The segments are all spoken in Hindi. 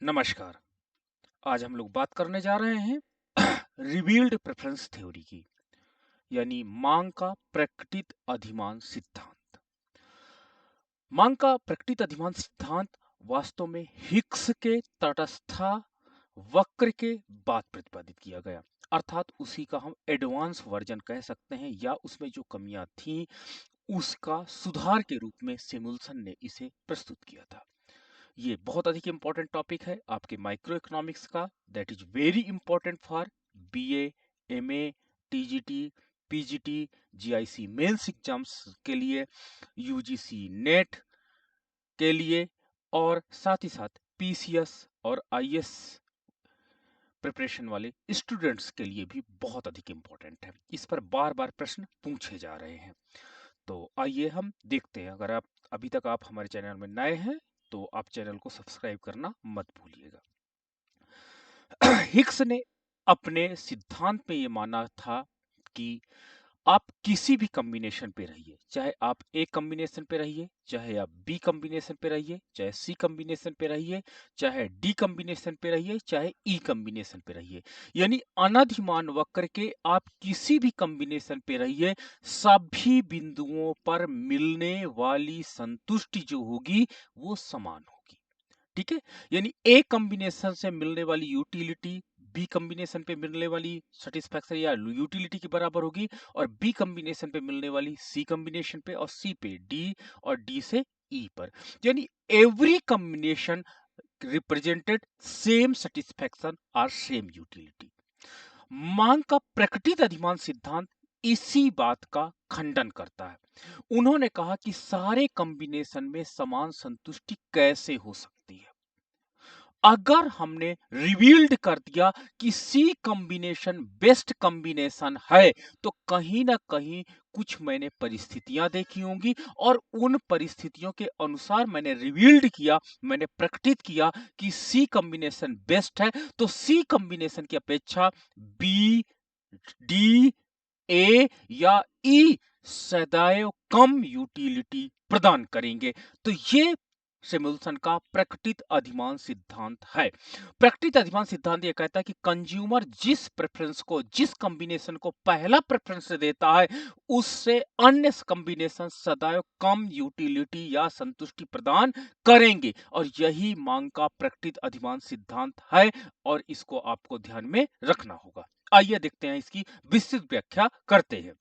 नमस्कार। आज हम लोग बात करने जा रहे हैं रिवील्ड प्रेफरेंस थ्योरी की, यानी मांग का प्रकटित अधिमान सिद्धांत। मांग का प्रकटित अधिमान सिद्धांत वास्तव में हिग्स के तटस्था वक्र के बाद प्रतिपादित किया गया, अर्थात उसी का हम एडवांस वर्जन कह सकते हैं, या उसमें जो कमियां थी उसका सुधार के रूप में सिमुल्सन ने इसे प्रस्तुत किया था। ये बहुत अधिक इंपॉर्टेंट टॉपिक है आपके माइक्रो इकोनॉमिक्स का, that is very important for BA, MA, TGT, PGT, GIC mains exams के लिए, यूजीसी नेट के लिए, और साथ ही साथ पीसीएस और आईएएस प्रिपरेशन वाले स्टूडेंट्स के लिए भी बहुत अधिक इंपॉर्टेंट है। इस पर बार बार प्रश्न पूछे जा रहे हैं। तो आइए हम देखते हैं। अगर आप अभी तक आप हमारे चैनल में नए हैं तो आप चैनल को सब्सक्राइब करना मत भूलिएगा। हिग्स ने अपने सिद्धांत में ये माना था कि आप किसी भी कॉम्बिनेशन पे रहिए, चाहे आप ए कॉम्बिनेशन पे रहिए, चाहे आप बी कॉम्बिनेशन पे रहिए, चाहे सी कॉम्बिनेशन पे रहिए, चाहे डी कॉम्बिनेशन पे रहिए, चाहे ई कॉम्बिनेशन पे रहिए, यानी अनधिमान वक्र के आप किसी भी कॉम्बिनेशन पे रहिए, सभी बिंदुओं पर मिलने वाली संतुष्टि जो होगी वो समान होगी। ठीक है, यानी ए कॉम्बिनेशन से मिलने वाली यूटिलिटी बी कॉम्बिनेशन पे मिलने वाली सेटिस्फैक्शन या यूटिलिटी के बराबर होगी, और बी कॉम्बिनेशन पे मिलने वाली सी कॉम्बिनेशन पे, और सी पे डी, और डी से ई पर, यानी every combination represented same satisfaction और सेम यूटिलिटी। मांग का प्रकटित अधिमान सिद्धांत इसी बात का खंडन करता है। उन्होंने कहा कि सारे कॉम्बिनेशन में समान संतुष्टि कैसे हो सकती है। अगर हमने रिवील्ड कर दिया कि सी कॉम्बिनेशन बेस्ट कॉम्बिनेशन है, तो कहीं ना कहीं कुछ मैंने परिस्थितियां देखी होंगी, और उन परिस्थितियों के अनुसार मैंने रिवील्ड किया, मैंने प्रकटित किया कि सी कॉम्बिनेशन बेस्ट है, तो सी कॉम्बिनेशन की अपेक्षा बी, डी, ए या ई सदैव कम यूटिलिटी प्रदान करेंगे। तो ये सिमुल्सन का प्रकटित अधिमान सिद्धांत है। प्रकटित अधिमान सिद्धांत यह कहता है कि कंज्यूमर जिस प्रेफरेंस को, जिस कॉम्बिनेशन को पहला प्रेफरेंस देता है, उससे अन्य कॉम्बिनेशन सदैव कम यूटिलिटी या संतुष्टि प्रदान करेंगे, और यही मांग का प्रकटित अधिमान सिद्धांत है, और इसको आपको ध्यान में रखना होगा। आइए देखते हैं, इसकी विस्तृत व्याख्या करते हैं।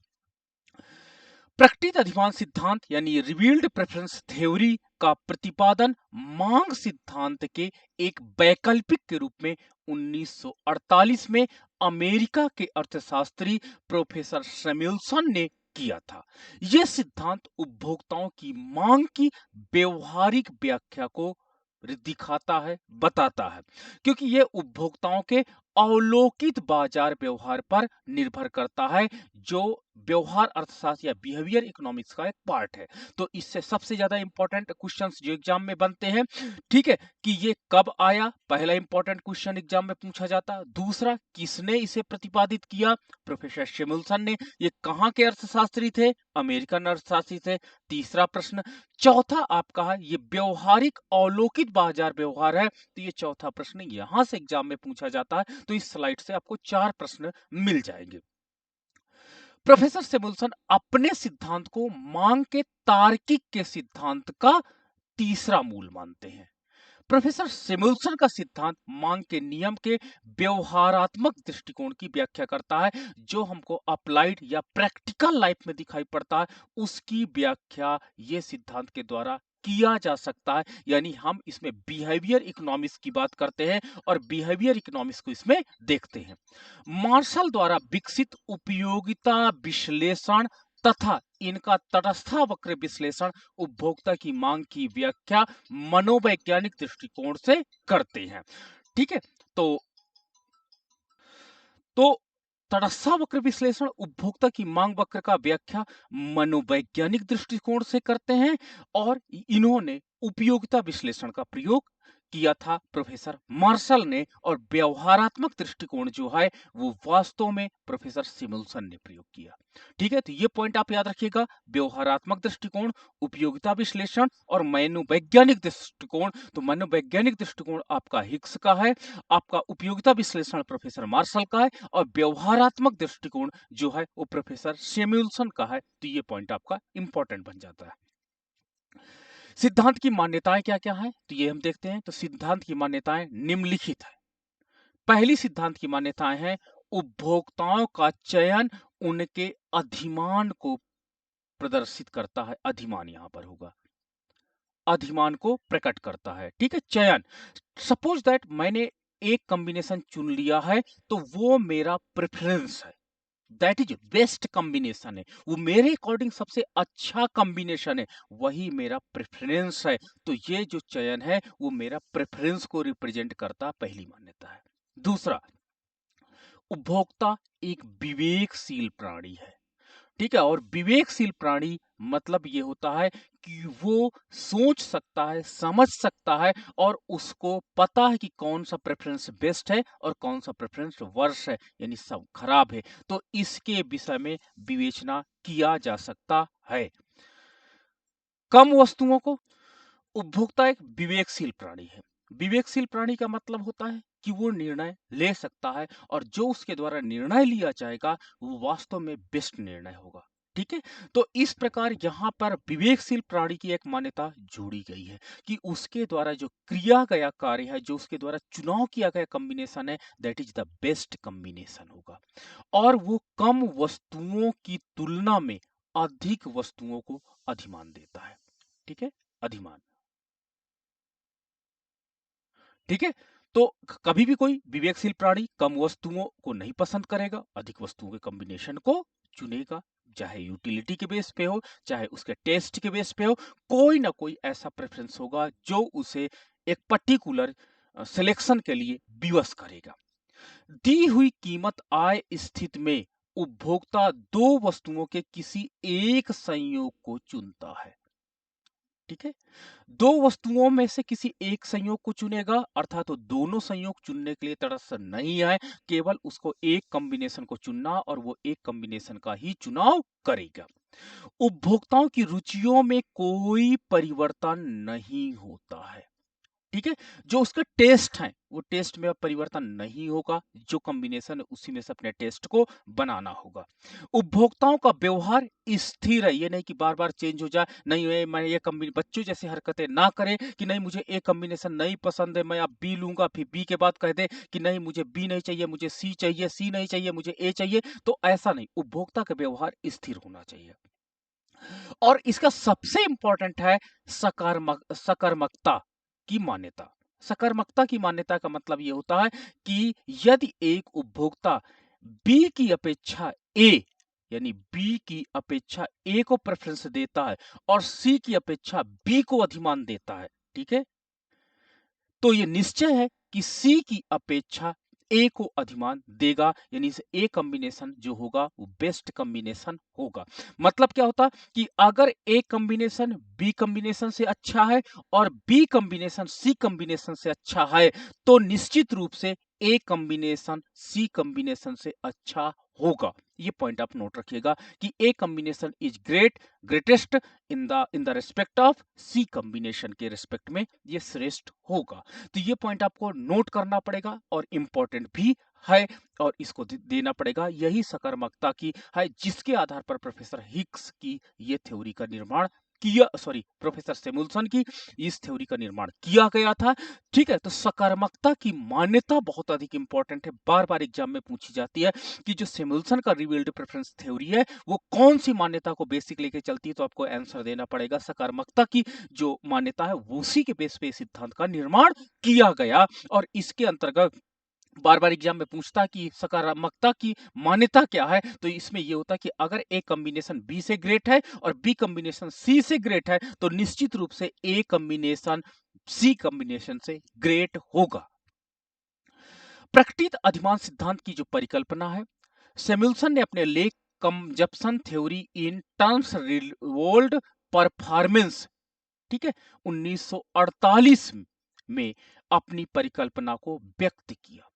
प्रकटित अधिमान सिद्धांत यानी रिवील्ड प्रेफरेंस थ्योरी का प्रतिपादन मांग सिद्धांत के एक वैकल्पिक के रूप में 1948 में अमेरिका के अर्थशास्त्री प्रोफेसर सैमुअल्सन ने किया था। यह सिद्धांत उपभोक्ताओं की मांग की व्यवहारिक व्याख्या को दिखाता है, बताता है, क्योंकि यह उपभोक्ताओं के अवलोकित बाजार व्यवहार पर निर्भर करता है, जो व्यवहार अर्थशास्त्र या बिहेवियर इकोनॉमिक्स का एक पार्ट है। तो इससे सबसे ज्यादा इंपॉर्टेंट क्वेश्चंस जो एग्जाम में बनते हैं, ठीक है, कि ये कब आया, पहला इंपॉर्टेंट क्वेश्चन एग्जाम में पूछा जाता है। दूसरा, किसने इसे प्रतिपादित किया, प्रोफेसर सैमुअल्सन ने। ये कहां के अर्थशास्त्री थे, अमेरिकन अर्थशास्त्री थे। तीसरा प्रश्न। चौथा आपका है, ये व्यवहारिक अवलोकित बाजार व्यवहार है, तो ये चौथा प्रश्न यहां से एग्जाम में पूछा जाता है। तो इस स्लाइड से आपको 4 प्रश्न मिल जाएंगे। प्रोफेसर सैमुअल्सन अपने सिद्धांत को मांग के तार्किक के सिद्धांत का तीसरा मूल मानते हैं। प्रोफेसर सैमुअल्सन का सिद्धांत मांग के नियम के व्यवहारात्मक दृष्टिकोण की व्याख्या करता है, जो हमको अप्लाइड या प्रैक्टिकल लाइफ में दिखाई पड़ता है, उसकी व्याख्या ये सिद्धांत के द्वारा किया जा सकता है। यानी हम इसमें बिहेवियर इकोनॉमिक्स की बात करते हैं, और बिहेवियर इकोनॉमिक्स को इसमें देखते हैं। मार्शल द्वारा विकसित उपयोगिता विश्लेषण तथा इनका तटस्था वक्र विश्लेषण उपभोक्ता की मांग की व्याख्या मनोवैज्ञानिक दृष्टिकोण से करते हैं। ठीक है, तो तटस्था वक्र विश्लेषण उपभोक्ता की मांग वक्र का व्याख्या मनोवैज्ञानिक दृष्टिकोण से करते हैं, और इन्होंने उपयोगिता विश्लेषण का प्रयोग किया था प्रोफेसर मार्शल ने, और व्यवहारात्मक दृष्टिकोण जो है वो वास्तव में प्रोफेसर सिमुलसन ने प्रयोग किया। ठीक है, तो ये पॉइंट आप याद रखिएगा, व्यवहारात्मक दृष्टिकोण, उपयोगिता विश्लेषण और मनोवैज्ञानिक दृष्टिकोण। तो मनोवैज्ञानिक दृष्टिकोण आपका हिक्स का है, आपका उपयोगिता विश्लेषण प्रोफेसर मार्शल का है, और व्यवहारात्मक दृष्टिकोण जो है वो प्रोफेसर सैमुअल्सन का है। तो ये पॉइंट आपका इंपॉर्टेंट बन जाता है। सिद्धांत की मान्यताएं क्या क्या है, तो ये हम देखते हैं। तो सिद्धांत की मान्यताएं निम्नलिखित है। पहली सिद्धांत की मान्यताएं हैं, उपभोक्ताओं का चयन उनके अधिमान को प्रदर्शित करता है। अधिमान यहां पर होगा, अधिमान को प्रकट करता है। ठीक है, चयन। सपोज दैट मैंने एक कॉम्बिनेशन चुन लिया है, तो वो मेरा प्रेफरेंस है, दैट इज बेस्ट कॉम्बिनेशन है, वो मेरे अकॉर्डिंग सबसे अच्छा कॉम्बिनेशन है, वही मेरा प्रेफरेंस है। तो ये जो चयन है वो मेरा प्रेफरेंस को रिप्रेजेंट करता, पहली मान्यता है। दूसरा, उपभोक्ता एक विवेकशील प्राणी है। ठीक है, और विवेकशील प्राणी मतलब ये होता है कि वो सोच सकता है, समझ सकता है, और उसको पता है कि कौन सा प्रेफरेंस बेस्ट है और कौन सा प्रेफरेंस वर्स है, यानी सब खराब है। तो इसके विषय में विवेचना किया जा सकता है। कम वस्तुओं को, उपभोक्ता एक विवेकशील प्राणी है। विवेकशील प्राणी का मतलब होता है कि वो निर्णय ले सकता है, और जो उसके द्वारा निर्णय लिया जाएगा वो वास्तव में बेस्ट निर्णय होगा। ठीक है, तो इस प्रकार यहाँ पर विवेकशील प्राणी की एक मान्यता जोड़ी गई है कि उसके द्वारा जो किया गया कार्य है, जो उसके द्वारा चुनाव किया गया कॉम्बिनेशन है, that is the best combination होगा, और वो कम वस्तुओं की तुलना में अधिक वस्तुओं को अधिमान देता है। ठीक है, अधिमान। ठीक है, तो कभी भी कोई विवेकशील प्राणी कम वस्तुओं को नहीं पसंद करेगा, अधिक वस्तुओं के कॉम्बिनेशन को चुनेगा, चाहे यूटिलिटी के बेस पे हो, चाहे उसके टेस्ट के बेस पे हो, कोई ना कोई ऐसा प्रेफरेंस होगा जो उसे एक पर्टिकुलर सिलेक्शन के लिए विवश करेगा। दी हुई कीमत आय स्थिति में उपभोक्ता दो वस्तुओं के किसी एक संयोग को चुनता है। ठीक है, दो वस्तुओं में से किसी एक संयोग को चुनेगा, अर्थात तो दोनों संयोग चुनने के लिए तटस्थ नहीं है, केवल उसको एक कॉम्बिनेशन को चुनना, और वो एक कॉम्बिनेशन का ही चुनाव करेगा। उपभोक्ताओं की रुचियों में कोई परिवर्तन नहीं होता है। ठीक है, जो उसका टेस्ट है वो टेस्ट में अब परिवर्तन नहीं होगा, जो कॉम्बिनेशन है उसी में से अपने टेस्ट को बनाना होगा। उपभोक्ताओं का व्यवहार स्थिर है, ये नहीं कि बार बार चेंज हो जाए, नहीं मैं ये कॉम्बिनेशन, बच्चों जैसे हरकतें ना करें कि नहीं मुझे ए कॉम्बिनेशन नहीं पसंद है, मैं अब बी लूंगा, फिर बी के बाद कह दे कि नहीं मुझे बी नहीं चाहिए, मुझे सी चाहिए, सी नहीं चाहिए, मुझे ए चाहिए। तो ऐसा नहीं, उपभोक्ता का व्यवहार स्थिर होना चाहिए। और इसका सबसे इंपॉर्टेंट है सकारात्मकता की मान्यता। सकारात्मकता की मान्यता का मतलब यह होता है कि यदि एक उपभोक्ता बी की अपेक्षा ए, यानी बी की अपेक्षा ए को प्रेफरेंस देता है और सी की अपेक्षा बी को अधिमान देता है, ठीक है, तो ये निश्चय है कि सी की अपेक्षा ए को अधिमान देगा, यानी इसे ए कॉम्बिनेशन जो होगा वो बेस्ट कॉम्बिनेशन होगा। मतलब क्या होता कि अगर ए कॉम्बिनेशन बी कॉम्बिनेशन से अच्छा है और बी कॉम्बिनेशन सी कॉम्बिनेशन से अच्छा है, तो निश्चित रूप से ए कॉम्बिनेशन सी कॉम्बिनेशन से अच्छा होगा। ये पॉइंट आप नोट रखिएगा कि A combination is greatest in the respect of C combination के रिस्पेक्ट में ये श्रेष्ठ होगा। तो ये पॉइंट आपको नोट करना पड़ेगा और इंपॉर्टेंट भी है, और इसको देना पड़ेगा। यही सकारात्मकता की है जिसके आधार पर प्रोफेसर हिक्स की ये थ्योरी का निर्माण किया, सॉरी प्रोफेसर सैमुअल्सन की इस थ्योरी का निर्माण किया गया था। ठीक है, तो सकारात्मकता की मान्यता बहुत अधिक इंपॉर्टेंट है, बार बार एग्जाम में पूछी जाती है कि जो सैमुअल्सन का रिवील्ड प्रेफरेंस थ्योरी है वो कौन सी मान्यता को बेसिक लेके चलती है, तो आपको आंसर देना पड़ेगा सकारात्मकता की जो मान्यता है उसी के बेस पे सिद्धांत का निर्माण किया गया। और इसके अंतर्गत बार बार एग्जाम में पूछता कि सकारात्मकता की मान्यता क्या है, तो इसमें यह होता कि अगर ए कॉम्बिनेशन बी से ग्रेट है और बी कॉम्बिनेशन सी से ग्रेट है, तो निश्चित रूप से ए कॉम्बिनेशन सी कॉम्बिनेशन से ग्रेट होगा। प्रकटित अधिमान सिद्धांत की जो परिकल्पना है, सैमुअल्सन ने अपने लेख consumption theory in terms revealed performance, ठीक है, 1948 में अपनी परिकल्पना को व्यक्त किया।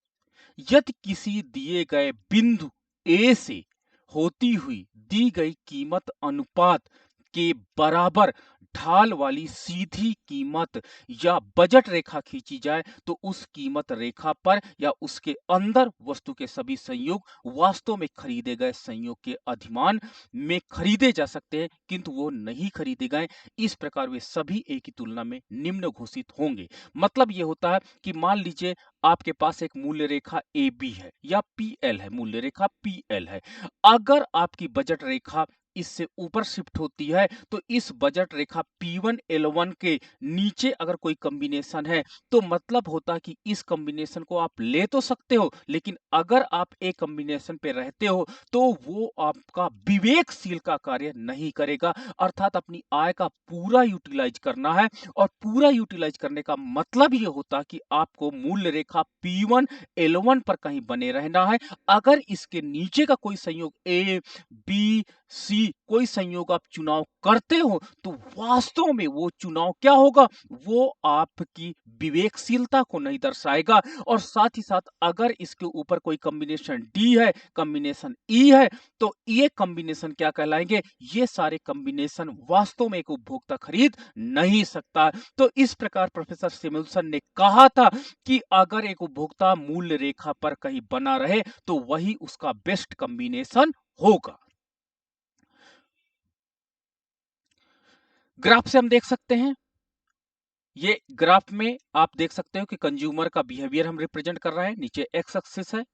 यदि किसी दिए गए बिंदु ए से होती हुई दी गई कीमत अनुपात के बराबर ढाल वाली सीधी कीमत या बजट रेखा खींची जाए तो उस कीमत रेखा पर या उसके अंदर वस्तु के सभी संयोग वास्तव में खरीदे गए संयोग के अधिमान में खरीदे जा सकते हैं, किंतु वो नहीं खरीदे गए। इस प्रकार वे सभी ए की तुलना में निम्न घोषित होंगे। मतलब ये होता है कि मान लीजिए आपके पास एक मूल्य रेखा ए बी है या पी एल है, मूल्य रेखा पी एल है। अगर आपकी बजट रेखा इससे ऊपर शिफ्ट होती है तो इस बजट रेखा P1 L1 के नीचे अगर कोई कॉम्बिनेशन है तो मतलब होता कि इस कॉम्बिनेशन को आप ले तो सकते हो, लेकिन अगर आप एक कॉम्बिनेशन पे रहते हो तो वो आपका विवेकशील का कार्य नहीं करेगा। अर्थात अपनी आय का पूरा यूटिलाइज करना है, और पूरा यूटिलाइज करने का मतलब ये होता कि आपको मूल्य रेखा P1 L1 पर कहीं बने रहना है। अगर इसके नीचे का कोई संयोग ए बी सी कोई संयोग आप चुनाव करते हो तो वास्तव में वो चुनाव क्या होगा, वो आपकी विवेकशीलता को नहीं दर्शाएगा। और साथ ही साथ अगर इसके ऊपर कोई कॉम्बिनेशन डी है, कॉम्बिनेशन ई है, तो ये कॉम्बिनेशन क्या कहलाएंगे, ये सारे कॉम्बिनेशन वास्तव में एक उपभोक्ता खरीद नहीं सकता। तो इस प्रकार प्रोफेसर सैमुअल्सन ने कहा था कि अगर एक उपभोक्ता मूल्य रेखा पर कहीं बना रहे तो वही उसका बेस्ट कॉम्बिनेशन होगा। ग्राफ से हम देख सकते हैं, ये ग्राफ में आप देख सकते हो कि कंज्यूमर का बिहेवियर हम रिप्रेजेंट कर रहे हैं। नीचे एक्स एक्सिस है,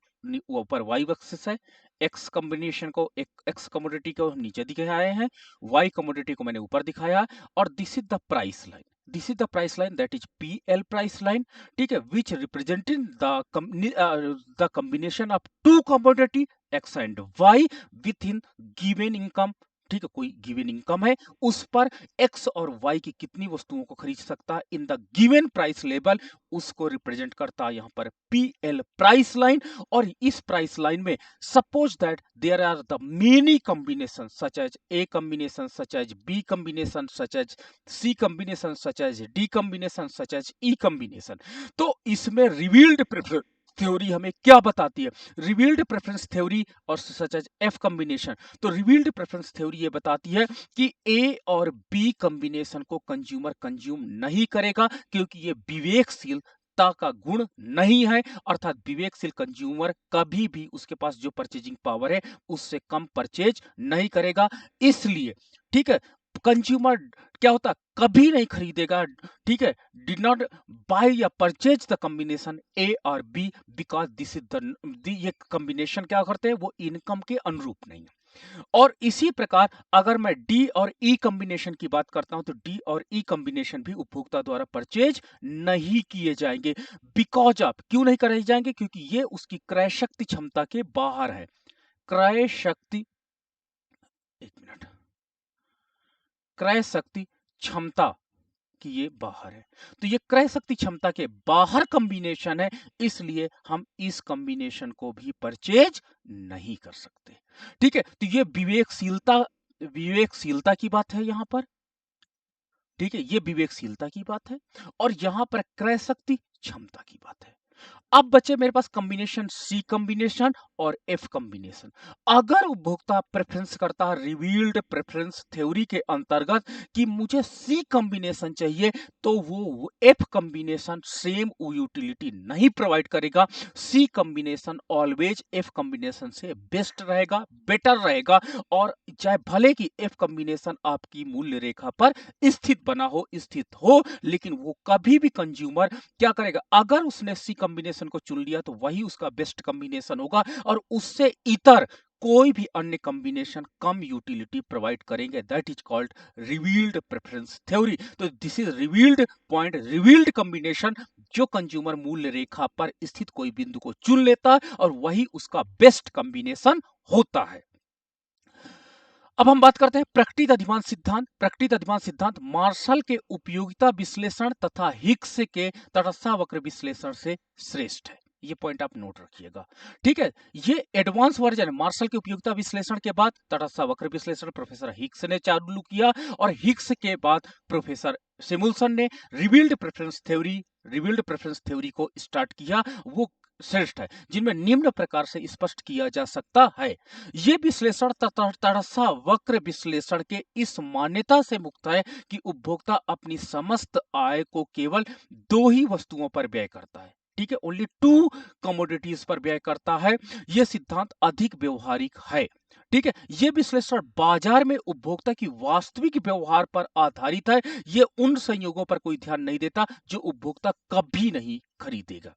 ऊपर वाई एक्सिस है। एक्स कॉम्बिनेशन को, एक्स कमोडिटी को हम नीचे दिखाए हैं, वाई कमोडिटी को मैंने ऊपर दिखाया, और this is the price line. This is the price line, that is P L price line, ठीक है, which representing the combination of two commodity X and Y within given income. ठीक है, कोई गिवन इनकम है, उस पर एक्स और वाई की कितनी वस्तुओं को खरीद सकता है in the given price level, उसको रिप्रेजेंट करता है यहां पर पी एल प्राइस लाइन। और इस प्राइस लाइन में suppose that there are the many combination such as A combination, such as B combination, such as C combination, such as D combination, such as E combination. तो इसमें रिवील्ड प्रेफरेंस थ्योरी हमें क्या बताती है, रिवील्ड प्रेफरेंस थ्योरी और सच एज एफ कॉम्बिनेशन। तो रिवील्ड प्रेफरेंस थ्योरी ये बताती है कि ए और बी कॉम्बिनेशन को कंज्यूमर कंज्यूम नहीं करेगा, क्योंकि ये विवेकशीलता का गुण नहीं है। अर्थात विवेकशील कंज्यूमर कभी भी उसके पास जो परचेजिंग पावर है उससे कम परचेज नहीं करेगा। इसलिए ठीक है, कंज्यूमर क्या होता, कभी नहीं खरीदेगा, ठीक है, डिड नॉट बाय या परचेज द कॉम्बिनेशन ए और B because this is the, ये कॉम्बिनेशन क्या करते हैं, वो इनकम के अनुरूप नहीं है। और इसी प्रकार अगर मैं डी और ई कॉम्बिनेशन की बात करता हूं तो डी और ई कॉम्बिनेशन भी उपभोक्ता द्वारा परचेज नहीं किए जाएंगे। बिकॉज ऑफ, क्यों नहीं करे जाएंगे, क्योंकि ये उसकी क्रय शक्ति क्षमता के बाहर है। क्रय शक्ति, एक मिनट, क्रय शक्ति क्षमता कि ये बाहर है, तो ये क्रय शक्ति क्षमता के बाहर कॉम्बिनेशन है, इसलिए हम इस कॉम्बिनेशन को भी परचेज नहीं कर सकते। ठीक है, तो ये विवेकशीलता की बात है यहां पर, ठीक है, ये विवेकशीलता की बात है, और यहां पर क्रय शक्ति क्षमता की बात है। अब बचे मेरे पास कॉम्बिनेशन सी कॉम्बिनेशन और एफ कॉम्बिनेशन। अगर उपभोक्ता प्रेफरेंस करता है रिवील्ड प्रेफरेंस थ्योरी के अंतर्गत कि मुझे सी कॉम्बिनेशन चाहिए, तो वो एफ कॉम्बिनेशन सेम यूटिलिटी नहीं प्रोवाइड करेगा। सी कॉम्बिनेशन ऑलवेज एफ कॉम्बिनेशन से बेस्ट रहेगा, बेटर रहेगा, और चाहे भले कि एफ कॉम्बिनेशन आपकी मूल्य रेखा पर स्थित हो, लेकिन वो कभी भी कंज्यूमर क्या करेगा, अगर उसने सी कॉम्बिनेशन को चुन लिया तो वही उसका बेस्ट कॉम्बिनेशन होगा, और उससे इतर कोई भी अन्य कॉम्बिनेशन कम यूटिलिटी प्रोवाइड करेंगे। That is called revealed preference theory. तो this is revealed point, revealed combination, जो कंज्यूमर मूल्य रेखा पर स्थित कोई बिंदु को चुन लेता है और वही उसका बेस्ट कॉम्बिनेशन होता है। अब हम बात करते हैं प्रकटित अधिमान सिद्धांत। प्रकटित अधिमान सिद्धांत मार्शल के उपयोगिता विश्लेषण तथा हिक्स के तटस्था वक्र विश्लेषण से श्रेष्ठ है। ये पॉइंट आप नोट रखिएगा, ठीक है। ये एडवांस वर्जन है। मार्शल के उपयोगिता विश्लेषण के बाद तटस्था वक्र विश्लेषण प्रोफेसर हिक्स ने चालू किया, और हिक्स के बाद प्रोफेसर सिमुलसन ने रिवील्ड प्रेफरेंस थ्योरी को स्टार्ट किया, वो श्रेष्ठ है, जिनमें निम्न प्रकार से स्पष्ट किया जा सकता है। ये विश्लेषण तटस्थ वक्र विश्लेषण के इस मान्यता से मुक्त है कि उपभोक्ता अपनी समस्त आय को केवल 2 ही वस्तुओं पर व्यय करता है, ठीक है, ओनली 2 कमोडिटीज पर व्यय करता है। यह सिद्धांत अधिक व्यवहारिक है, ठीक है। यह विश्लेषण बाजार में उपभोक्ता की वास्तविक व्यवहार पर आधारित है। यह उन संयोगों पर कोई ध्यान नहीं देता जो उपभोक्ता कभी नहीं खरीदेगा।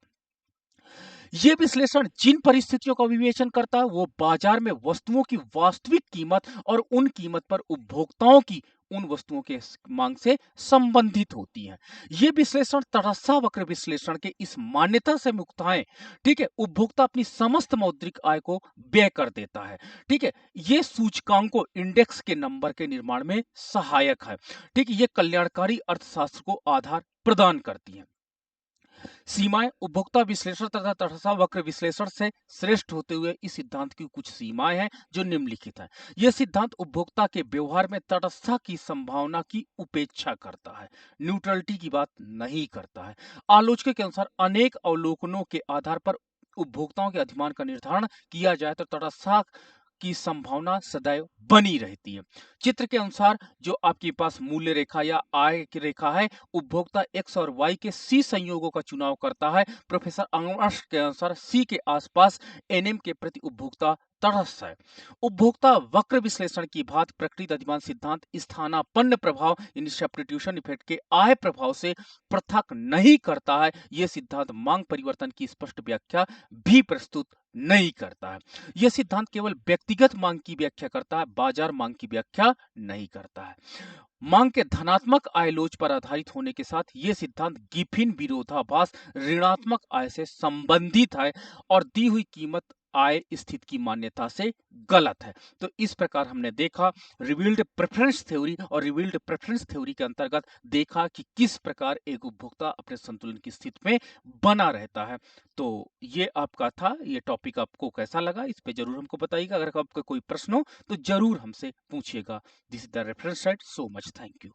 यह विश्लेषण जिन परिस्थितियों का विवेचन करता है वो बाजार में वस्तुओं की वास्तविक कीमत और उन कीमत पर उपभोक्ताओं की उन वस्तुओं के मांग से संबंधित होती है। यह विश्लेषण तटस्थ वक्र विश्लेषण के इस मान्यता से मुक्त है, ठीक है, उपभोक्ता अपनी समस्त मौद्रिक आय को व्यय कर देता है, ठीक है। यह सूचकांकों इंडेक्स के नंबर के निर्माण में सहायक है, ठीक है। यह कल्याणकारी अर्थशास्त्र को आधार प्रदान करती है। सीमाएं उपभोक्ता विश्लेषण तथा तटस्थ वक्र विश्लेषण से श्रेष्ठ होते हुए इस सिद्धांत की कुछ सीमाएं हैं जो निम्नलिखित है। यह सिद्धांत उपभोक्ता के व्यवहार में तटस्थता की संभावना की उपेक्षा करता है, न्यूट्रलिटी की बात नहीं करता है। आलोचकों के अनुसार अनेक अवलोकनों के आधार पर उपभोक्ताओं के अधिमान का निर्धारण किया जाए तो तटस्थता की संभावना सदैव बनी रहती है। चित्र के अनुसार जो आपके पास मूल्य रेखा या आय की रेखा है, उपभोक्ता एक्स और वाई के सी संयोगों का चुनाव करता है। प्रोफेसर अंगर्स्ट के अनुसार सी के आसपास एनएम के प्रति उपभोक्ता तटस्थ है। उपभोक्ता वक्र विश्लेषण की बात प्रकृति अधिमान सिद्धांत स्थानापन्न प्रभाव यानी सब्स्टिट्यूशन इफेक्ट के आय प्रभाव से पृथक नहीं करता है। यह सिद्धांत मांग परिवर्तन की स्पष्ट व्याख्या भी प्रस्तुत नहीं करता है। यह सिद्धांत केवल व्यक्तिगत मांग की व्याख्या करता है, बाजार मांग की व्याख्या नहीं करता है। मांग के धनात्मक आय लोच पर आधारित होने के साथ यह सिद्धांत गिफिन विरोधाभास ऋणात्मक आय से संबंधित है और दी हुई कीमत आय स्थिति की मान्यता से गलत है। तो इस प्रकार हमने देखा रिवील्ड प्रेफरेंस थ्योरी और रिवील्ड प्रेफरेंस थ्योरी के अंतर्गत देखा कि किस प्रकार एक उपभोक्ता अपने संतुलन की स्थिति में बना रहता है। तो ये आपका था, ये टॉपिक आपको कैसा लगा इस पे जरूर हमको बताइएगा। अगर आपका कोई प्रश्न हो तो जरूर हमसे पूछिएगा। This is the reference site. So much thank you.